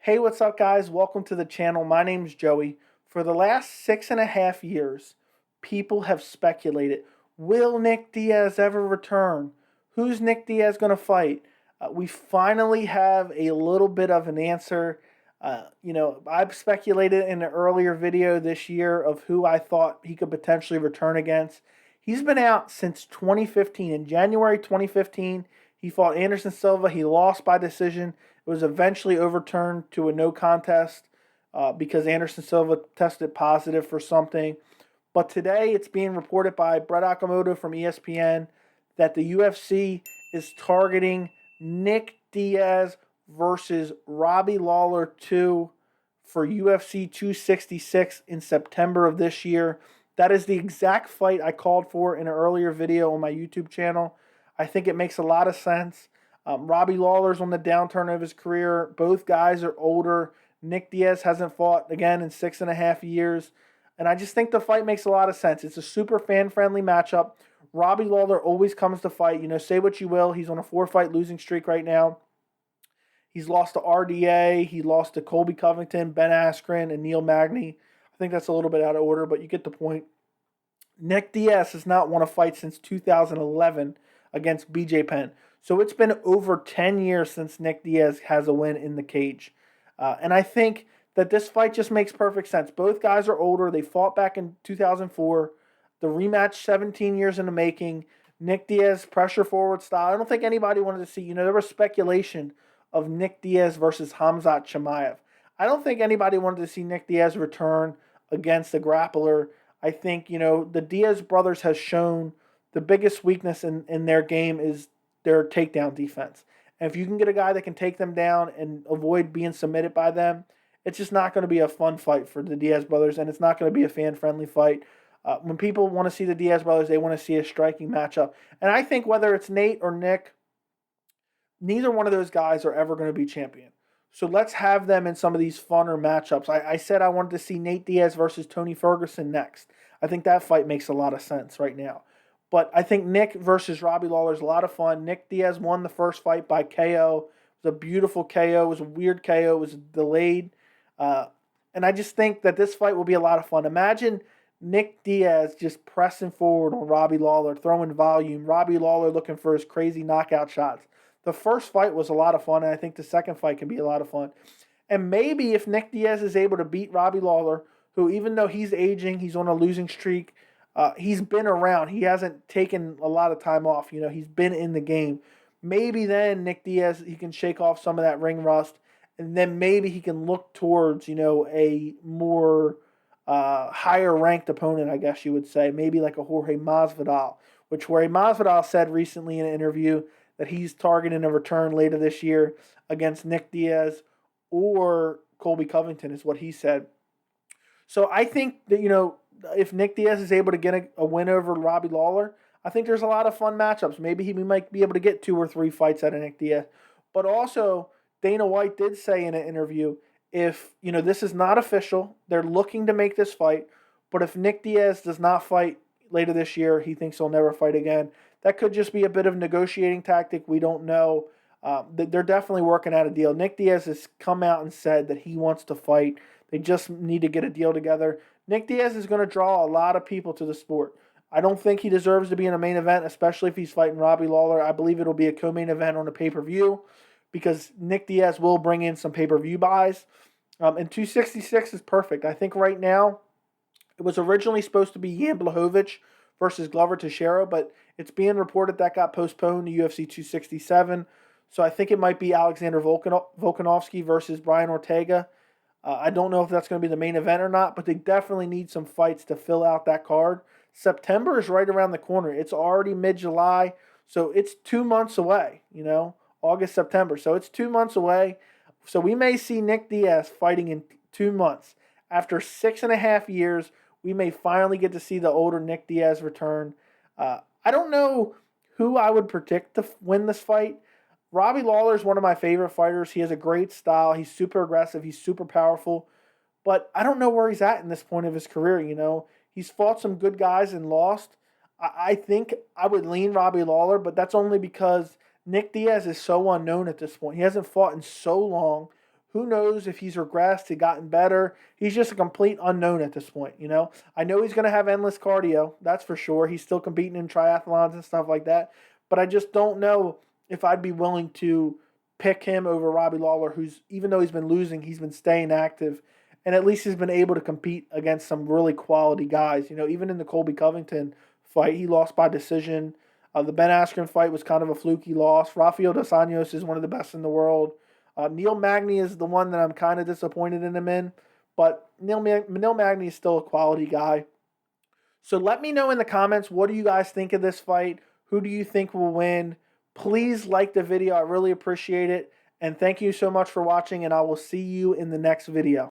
Hey, what's up, guys? Welcome to the channel. My name's Joey. For the last 6.5 years, people have speculated, will Nick Diaz ever return? Who's Nick Diaz going to fight? We finally have a little bit of an answer. I've speculated in an earlier video this year of who I thought he could potentially return against. He's been out since 2015. In January 2015, he fought Anderson Silva. He lost by decision. It was eventually overturned to a no contest because Anderson Silva tested positive for something. But today it's being reported by Brett Okamoto from ESPN that the UFC is targeting Nick Diaz versus Robbie Lawler 2 for UFC 266 in September of this year. That is the exact fight I called for in an earlier video on my YouTube channel. I think it makes a lot of sense. Robbie Lawler's on the downturn of his career. Both guys are older. Nick Diaz hasn't fought again in 6.5 years. And I just think the fight makes a lot of sense. It's a super fan-friendly matchup. Robbie Lawler always comes to fight. Say what you will. He's on a 4-fight losing streak right now. He's lost to RDA. He lost to Colby Covington, Ben Askren, and Neil Magny. I think that's a little bit out of order, but you get the point. Nick Diaz has not won a fight since 2011 against BJ Penn. So it's been over 10 years since Nick Diaz has a win in the cage. And I think that this fight just makes perfect sense. Both guys are older. They fought back in 2004. The rematch, 17 years in the making. Nick Diaz, pressure forward style. I don't think anybody wanted to see, there was speculation of Nick Diaz versus Khamzat Chimaev. I don't think anybody wanted to see Nick Diaz return against a grappler. I think, the Diaz brothers has shown the biggest weakness in their game is their takedown defense. And if you can get a guy that can take them down and avoid being submitted by them, it's just not going to be a fun fight for the Diaz brothers, and it's not going to be a fan-friendly fight. When people want to see the Diaz brothers, they want to see a striking matchup. And I think whether it's Nate or Nick, neither one of those guys are ever going to be champion. So let's have them in some of these funner matchups. I said I wanted to see Nate Diaz versus Tony Ferguson next. I think that fight makes a lot of sense right now. But I think Nick versus Robbie Lawler is a lot of fun. Nick Diaz won the first fight by KO. It was a beautiful KO. It was a weird KO. It was delayed. And I just think that this fight will be a lot of fun. Imagine Nick Diaz just pressing forward on Robbie Lawler, throwing volume. Robbie Lawler looking for his crazy knockout shots. The first fight was a lot of fun, and I think the second fight can be a lot of fun. And maybe if Nick Diaz is able to beat Robbie Lawler, who even though he's aging, he's on a losing streak, he's been around. He hasn't taken a lot of time off. He's been in the game. Maybe then Nick Diaz, he can shake off some of that ring rust, and then maybe he can look towards, a more higher-ranked opponent, I guess you would say. Maybe like a Jorge Masvidal, which Jorge Masvidal said recently in an interview that he's targeting a return later this year against Nick Diaz or Colby Covington is what he said. So I think that, if Nick Diaz is able to get a win over Robbie Lawler, I think there's a lot of fun matchups. Maybe we might be able to get 2 or 3 fights out of Nick Diaz. But also, Dana White did say in an interview, if, this is not official, they're looking to make this fight, but if Nick Diaz does not fight later this year, he thinks he'll never fight again. That could just be a bit of a negotiating tactic. We don't know. They're definitely working out a deal. Nick Diaz has come out and said that he wants to fight. They just need to get a deal together. Nick Diaz is going to draw a lot of people to the sport. I don't think he deserves to be in a main event, especially if he's fighting Robbie Lawler. I believe it'll be a co-main event on a pay-per-view because Nick Diaz will bring in some pay-per-view buys. And 266 is perfect. I think right now it was originally supposed to be Jan Blachowicz versus Glover Teixeira, but it's being reported that got postponed to UFC 267. So I think it might be Alexander Volkanovski versus Brian Ortega. I don't know if that's going to be the main event or not, but they definitely need some fights to fill out that card. September is right around the corner. It's already mid-July, so it's 2 months away, August, September. So it's 2 months away. So we may see Nick Diaz fighting in 2 months. After 6.5 years, we may finally get to see the older Nick Diaz return. I don't know who I would predict to win this fight. Robbie Lawler is one of my favorite fighters. He has a great style. He's super aggressive. He's super powerful. But I don't know where he's at in this point of his career, He's fought some good guys and lost. I think I would lean Robbie Lawler, but that's only because Nick Diaz is so unknown at this point. He hasn't fought in so long. Who knows if he's regressed, he gotten better. He's just a complete unknown at this point, you know. I know he's going to have endless cardio, that's for sure. He's still competing in triathlons and stuff like that. But I just don't know if I'd be willing to pick him over Robbie Lawler, who's, even though he's been losing, he's been staying active. And at least he's been able to compete against some really quality guys. You know, even in the Colby Covington fight, he lost by decision. The Ben Askren fight was kind of a fluky loss. Rafael dos Anjos is one of the best in the world. Neil Magny is the one that I'm kind of disappointed in him in. But Neil Magny is still a quality guy. So let me know in the comments, what do you guys think of this fight? Who do you think will win? Please like the video. I really appreciate it. And thank you so much for watching, and I will see you in the next video.